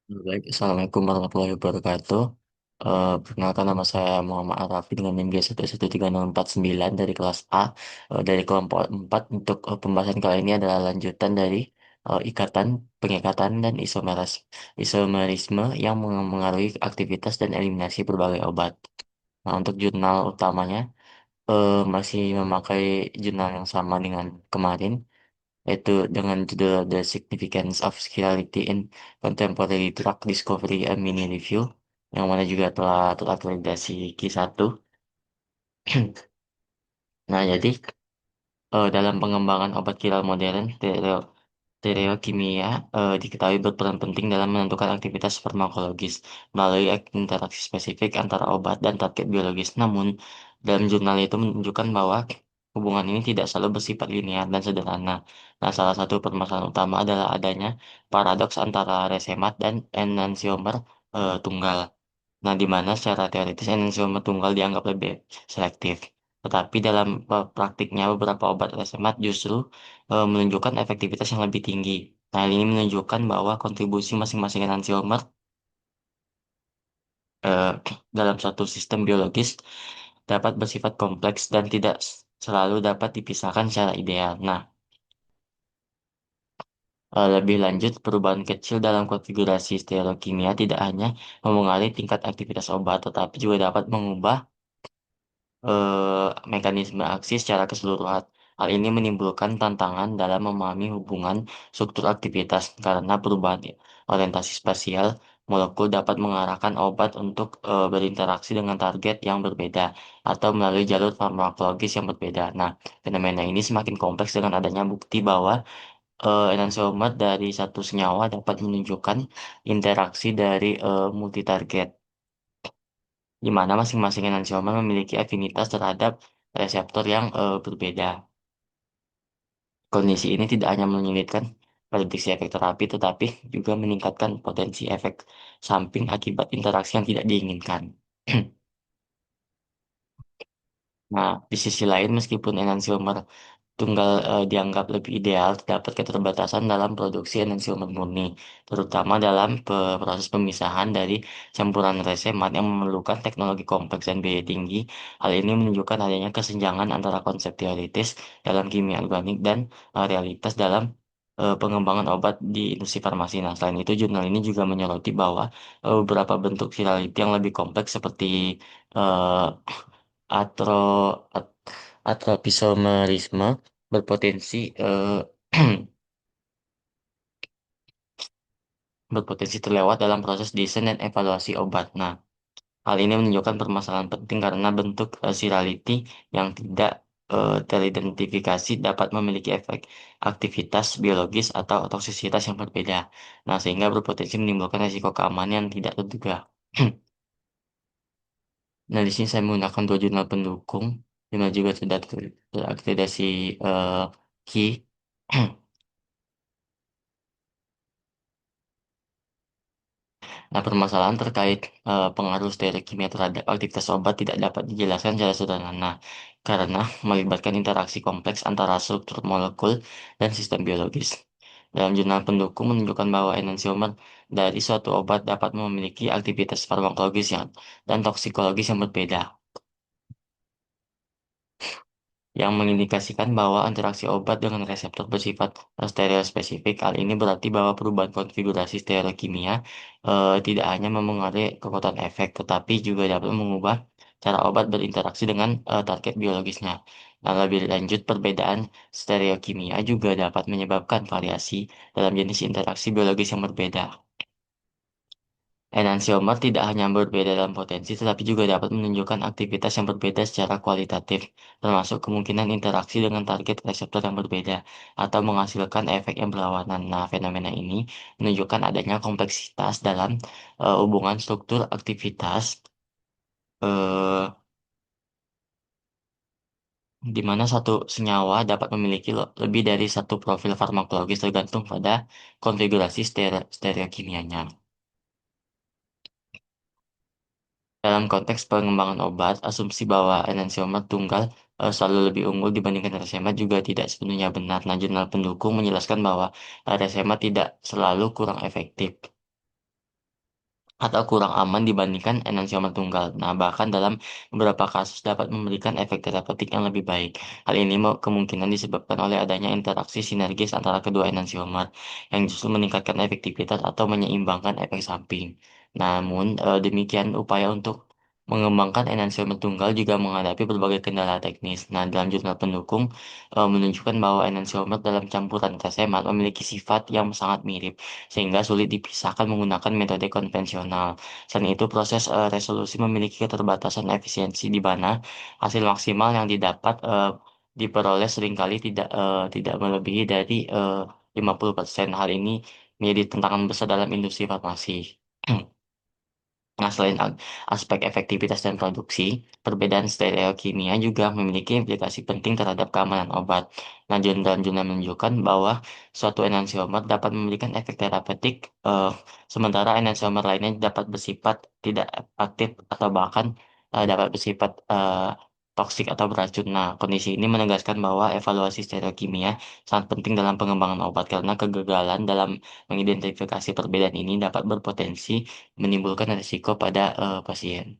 Baik, Assalamualaikum warahmatullahi wabarakatuh. Perkenalkan nama saya Muhammad Arafi dengan NIM G1136049 dari kelas A, dari kelompok 4. Untuk pembahasan kali ini adalah lanjutan dari pengikatan dan isomerisme yang mengaruhi aktivitas dan eliminasi berbagai obat. Nah, untuk jurnal utamanya masih memakai jurnal yang sama dengan kemarin, yaitu dengan judul The Significance of Chirality in Contemporary Drug Discovery, a mini review, yang mana juga telah terakreditasi Q1. Nah, jadi dalam pengembangan obat viral modern, stereokimia diketahui berperan penting dalam menentukan aktivitas farmakologis melalui interaksi spesifik antara obat dan target biologis. Namun, dalam jurnal itu menunjukkan bahwa hubungan ini tidak selalu bersifat linear dan sederhana. Nah, salah satu permasalahan utama adalah adanya paradoks antara resemat dan enantiomer tunggal. Nah, di mana secara teoritis enantiomer tunggal dianggap lebih selektif. Tetapi dalam praktiknya beberapa obat resemat justru menunjukkan efektivitas yang lebih tinggi. Nah, hal ini menunjukkan bahwa kontribusi masing-masing enantiomer eh, dalam suatu sistem biologis dapat bersifat kompleks dan tidak selalu dapat dipisahkan secara ideal. Nah, lebih lanjut, perubahan kecil dalam konfigurasi stereokimia tidak hanya memengaruhi tingkat aktivitas obat, tetapi juga dapat mengubah mekanisme aksi secara keseluruhan. Hal ini menimbulkan tantangan dalam memahami hubungan struktur aktivitas karena perubahan orientasi spasial molekul dapat mengarahkan obat untuk berinteraksi dengan target yang berbeda atau melalui jalur farmakologis yang berbeda. Nah, fenomena ini semakin kompleks dengan adanya bukti bahwa enantiomer dari satu senyawa dapat menunjukkan interaksi dari multitarget, di mana masing-masing enantiomer memiliki afinitas terhadap reseptor yang berbeda. Kondisi ini tidak hanya menyulitkan prediksi efek terapi, tetapi juga meningkatkan potensi efek samping akibat interaksi yang tidak diinginkan. Nah, di sisi lain, meskipun enantiomer tunggal dianggap lebih ideal, terdapat keterbatasan dalam produksi enantiomer murni, terutama dalam proses pemisahan dari campuran resemat yang memerlukan teknologi kompleks dan biaya tinggi. Hal ini menunjukkan adanya kesenjangan antara konsep teoritis dalam kimia organik dan realitas dalam pengembangan obat di industri farmasi. Nah, selain itu, jurnal ini juga menyoroti bahwa beberapa bentuk virality yang lebih kompleks seperti eh, atro atropisomerisme berpotensi berpotensi terlewat dalam proses desain dan evaluasi obat. Nah, hal ini menunjukkan permasalahan penting karena bentuk virality yang tidak teridentifikasi dapat memiliki efek aktivitas biologis atau toksisitas yang berbeda. Nah, sehingga berpotensi menimbulkan risiko keamanan yang tidak terduga. Nah, di sini saya menggunakan dua jurnal pendukung, jurnal juga sudah terakreditasi KI. Nah, permasalahan terkait pengaruh stereokimia terhadap aktivitas obat tidak dapat dijelaskan secara sederhana karena melibatkan interaksi kompleks antara struktur molekul dan sistem biologis. Dalam jurnal pendukung menunjukkan bahwa enantiomer dari suatu obat dapat memiliki aktivitas farmakologis dan toksikologis yang berbeda, yang mengindikasikan bahwa interaksi obat dengan reseptor bersifat stereospesifik. Hal ini berarti bahwa perubahan konfigurasi stereokimia tidak hanya memengaruhi kekuatan efek, tetapi juga dapat mengubah cara obat berinteraksi dengan target biologisnya. Nah, lebih lanjut, perbedaan stereokimia juga dapat menyebabkan variasi dalam jenis interaksi biologis yang berbeda. Enantiomer tidak hanya berbeda dalam potensi, tetapi juga dapat menunjukkan aktivitas yang berbeda secara kualitatif, termasuk kemungkinan interaksi dengan target reseptor yang berbeda, atau menghasilkan efek yang berlawanan. Nah, fenomena ini menunjukkan adanya kompleksitas dalam hubungan struktur aktivitas, eh, di mana satu senyawa dapat memiliki lebih dari satu profil farmakologis tergantung pada konfigurasi stereokimianya. Dalam konteks pengembangan obat, asumsi bahwa enantiomer tunggal selalu lebih unggul dibandingkan resemat juga tidak sepenuhnya benar. Nah, jurnal pendukung menjelaskan bahwa resemat tidak selalu kurang efektif. atau kurang aman dibandingkan enantiomer tunggal. Nah, bahkan dalam beberapa kasus dapat memberikan efek terapeutik yang lebih baik. Hal ini kemungkinan disebabkan oleh adanya interaksi sinergis antara kedua enantiomer yang justru meningkatkan efektivitas atau menyeimbangkan efek samping. Namun, demikian upaya untuk mengembangkan enantiomer tunggal juga menghadapi berbagai kendala teknis. Nah, dalam jurnal pendukung menunjukkan bahwa enantiomer dalam campuran tersemat memiliki sifat yang sangat mirip sehingga sulit dipisahkan menggunakan metode konvensional. Selain itu, proses resolusi memiliki keterbatasan efisiensi di mana hasil maksimal yang didapat diperoleh seringkali tidak melebihi dari 50%. Hal ini menjadi tantangan besar dalam industri farmasi. Nah, selain aspek efektivitas dan produksi, perbedaan stereokimia juga memiliki implikasi penting terhadap keamanan obat. Nah, jurnal-jurnal menunjukkan bahwa suatu enantiomer dapat memberikan efek terapeutik, sementara enantiomer lainnya dapat bersifat tidak aktif atau bahkan dapat bersifat toksik atau beracun. Nah, kondisi ini menegaskan bahwa evaluasi stereokimia sangat penting dalam pengembangan obat karena kegagalan dalam mengidentifikasi perbedaan ini dapat berpotensi menimbulkan risiko pada pasien.